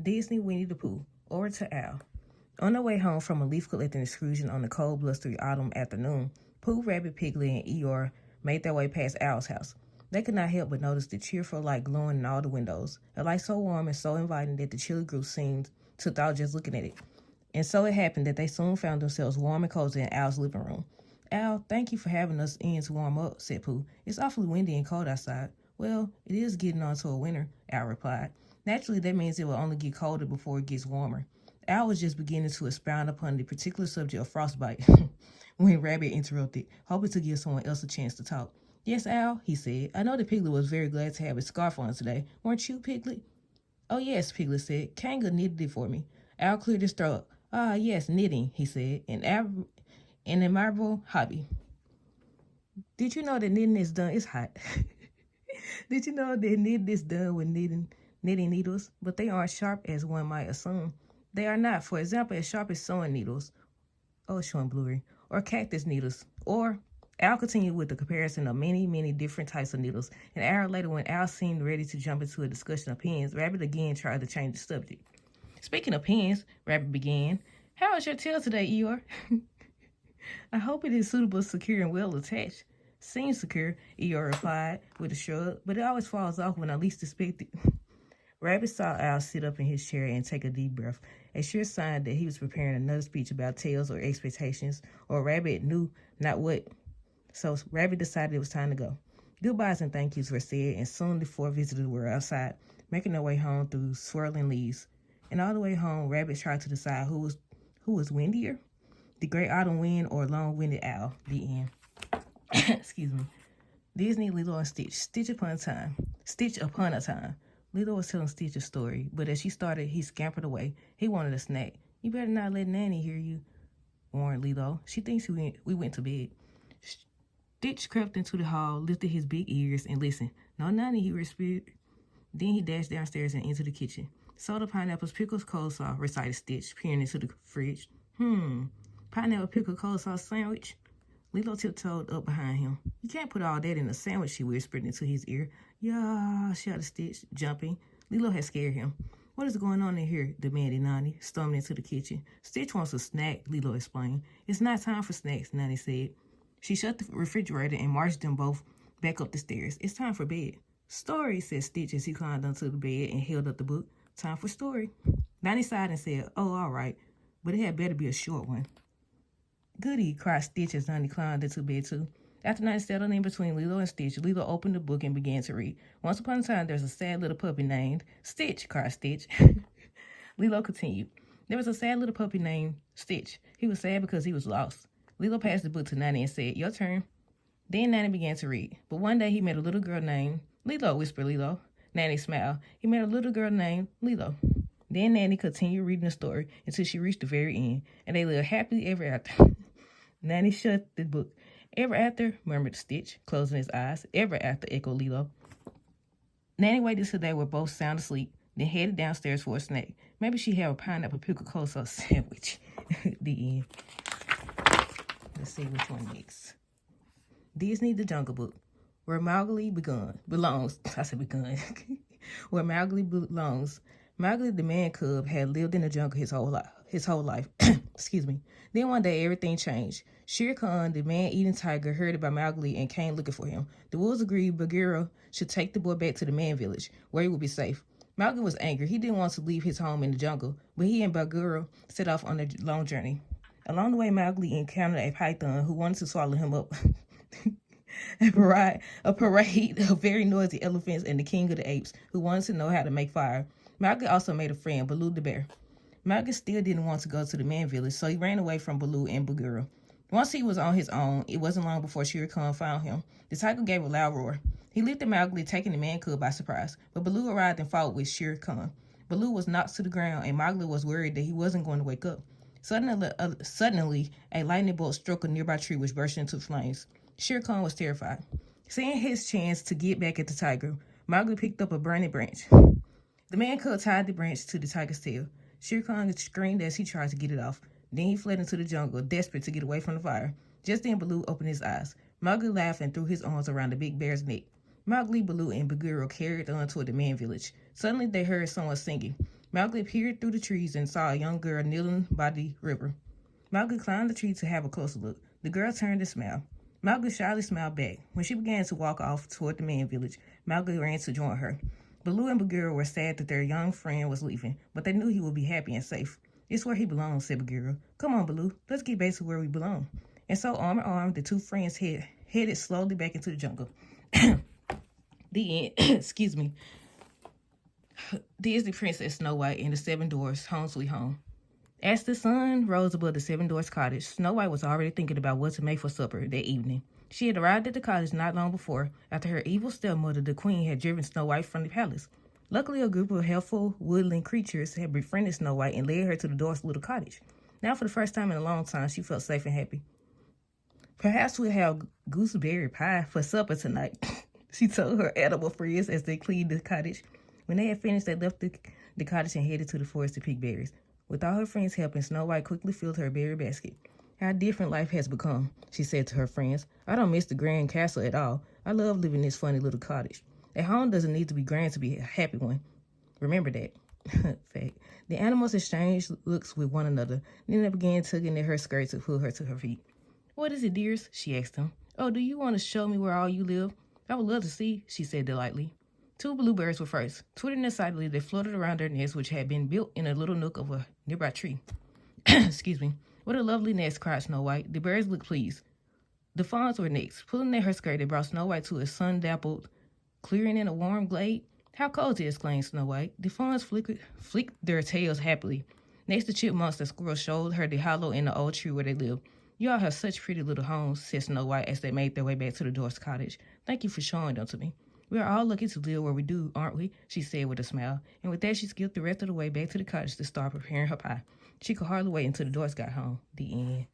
Disney Winnie the Pooh, or to Al. On their way home from a leaf-collecting excursion on the cold, blustery autumn afternoon, Pooh, Rabbit, Piglet, and Eeyore made their way past Al's house. They could not help but notice the cheerful light glowing in all the windows, a light so warm and so inviting that the chilly group seemed to thaw just looking at it. And so it happened that they soon found themselves warm and cozy in Al's living room. "Al, thank you for having us in to warm up," said Pooh. "It's awfully windy and cold outside." "Well, it is getting on to a winter," Al replied. "Naturally, that means it will only get colder before it gets warmer." Al was just beginning to expound upon the particular subject of frostbite when Rabbit interrupted, hoping to give someone else a chance to talk. "Yes, Al," he said. "I know that Piglet was very glad to have his scarf on today. Weren't you, Piglet?" "Oh, yes," Piglet said. "Kanga knitted it for me." Al cleared his throat. "Ah, yes, knitting," he said. An admirable hobby." Did you know that knitting is done? It's hot. Did you know that knitting is done with knitting needles? But they aren't sharp as one might assume. They are not. For example, as sharp as sewing needles. Oh, it's showing blurry. Or cactus needles. Or Al continued with the comparison of many, many different types of needles. An hour later, when Al seemed ready to jump into a discussion of pens, Rabbit again tried to change the subject. "Speaking of pens," Rabbit began, "how is your tail today, Eeyore?" "I hope it is suitable, secure, and well attached." "Seems secure," Eeyore replied with a shrug, "but it always falls off when I least expect it." Rabbit saw Al sit up in his chair and take a deep breath, a sure sign that he was preparing another speech about tails or expectations, or Rabbit knew not what. So Rabbit decided it was time to go. Goodbyes and thank yous were said, and soon the four visitors were outside, making their way home through swirling leaves. And all the way home, Rabbit tried to decide who was windier, the great autumn wind or long-winded Al. The end. Excuse me. Disney, Lilo and Stitch. Stitch upon a time. Lilo was telling Stitch a story, but as she started, he scampered away. He wanted a snack. "You better not let Nanny hear you," warned Lilo. "She thinks we went to bed." Stitch crept into the hall, lifted his big ears, and listened. "No, Nanny," he whispered. Then he dashed downstairs and into the kitchen. "Soda, pineapples, pickles, coleslaw," recited Stitch, peering into the fridge. Pineapple, pickle, coleslaw sandwich?" Lilo tiptoed up behind him. "You can't put all that in a sandwich," she whispered into his ear. "Yeah," shouted Stitch, jumping. Lilo had scared him. "What is going on in here?" demanded Nanny, storming into the kitchen. "Stitch wants a snack," Lilo explained. "It's not time for snacks," Nanny said. She shut the refrigerator and marched them both back up the stairs. "It's time for bed." "Story," said Stitch as he climbed onto the bed and held up the book. "Time for story." Nanny sighed and said, "Oh, all right, but it had better be a short one." "Goody," cried Stitch as Nanny climbed into bed too. After Nanny settled in between Lilo and Stitch, Lilo opened the book and began to read. "Once upon a time, there's a sad little puppy named Stitch," cried Stitch. Lilo continued. "There was a sad little puppy named Stitch. He was sad because he was lost." Lilo passed the book to Nanny and said, "Your turn." Then Nanny began to read. "But one day he met a little girl named Lilo," whispered Lilo. Nanny smiled. "He met a little girl named Lilo." Then Nanny continued reading the story until she reached the very end, and they lived happily ever after. Nanny shut the book. "Ever after," murmured Stitch, closing his eyes. "Ever after," echoed Lilo. Nanny waited till they were both sound asleep, then headed downstairs for a snack. Maybe she'd have a pineapple pickle coleslaw sandwich. The end. Let's see which one next. Disney, The Jungle Book. Where Mowgli belongs. I said begun. Where Mowgli belongs. Mowgli, the man cub, had lived in the jungle his whole life. Excuse me. Then one day everything changed. Shere Khan, the man-eating tiger, heard about Mowgli and came looking for him. The wolves agreed Bagheera should take the boy back to the man village, where he would be safe. Mowgli was angry. He didn't want to leave his home in the jungle, but he and Bagheera set off on a long journey. Along the way, Mowgli encountered a python who wanted to swallow him up. A parade of very noisy elephants and the king of the apes who wanted to know how to make fire. Mowgli also made a friend, Baloo the bear. Mowgli still didn't want to go to the man village, so he ran away from Baloo and Bagheera. Once he was on his own, it wasn't long before Shere Khan found him. The tiger gave a loud roar. He lifted Mowgli, taking the man cub by surprise, but Baloo arrived and fought with Shere Khan. Baloo was knocked to the ground, and Mowgli was worried that he wasn't going to wake up. Suddenly, a lightning bolt struck a nearby tree, which burst into flames. Shere Khan was terrified. Seeing his chance to get back at the tiger, Mowgli picked up a burning branch. The man cub tied the branch to the tiger's tail. Shere Khan screamed as he tried to get it off. Then he fled into the jungle, desperate to get away from the fire. Just then, Baloo opened his eyes. Mowgli laughed and threw his arms around the big bear's neck. Mowgli, Baloo, and Bagheera carried on toward the man village. Suddenly, they heard someone singing. Mowgli peered through the trees and saw a young girl kneeling by the river. Mowgli climbed the tree to have a closer look. The girl turned and smiled. Mowgli shyly smiled back. When she began to walk off toward the man village, Mowgli ran to join her. Baloo and Bagheera were sad that their young friend was leaving, but they knew he would be happy and safe. "It's where he belongs," said Bagheera. "Come on, Baloo, let's get back to where we belong." And so, arm in arm, the two friends headed slowly back into the jungle. The end. Excuse me. Disney Princess Snow White and the Seven Dwarfs, Home Sweet Home. As the sun rose above the Seven Dwarfs' cottage, Snow White was already thinking about what to make for supper that evening. She had arrived at the cottage not long before, after her evil stepmother, the Queen, had driven Snow White from the palace. Luckily, a group of helpful woodland creatures had befriended Snow White and led her to the dwarf's little cottage. Now, for the first time in a long time, she felt safe and happy. "Perhaps we'll have gooseberry pie for supper tonight," she told her animal friends as they cleaned the cottage. When they had finished, they left the cottage and headed to the forest to pick berries. With all her friends helping, Snow White quickly filled her berry basket. "How different life has become," she said to her friends. "I don't miss the grand castle at all. I love living in this funny little cottage. A home doesn't need to be grand to be a happy one. Remember that." Fact. The animals exchanged looks with one another. Then they began tugging at her skirt to pull her to her feet. "What is it, dears?" she asked them. "Oh, do you want to show me where all you live? I would love to see," she said delightedly. Two bluebirds were first. Twittering excitedly, they floated around their nest, which had been built in a little nook of a nearby tree. Excuse me. "What a lovely nest," cried Snow White. The birds looked pleased. The fawns were next. Pulling at her skirt, they brought Snow White to a sun-dappled clearing in a warm glade. "How cozy!" exclaimed Snow White. The fawns flicked their tails happily. Next, the chipmunks and squirrels showed her the hollow in the old tree where they lived. "You all have such pretty little homes," said Snow White as they made their way back to the dwarf's cottage. "Thank you for showing them to me. We are all lucky to live where we do, aren't we?" she said with a smile. And with that, she skipped the rest of the way back to the cottage to start preparing her pie. She could hardly wait until the dwarfs got home. The end.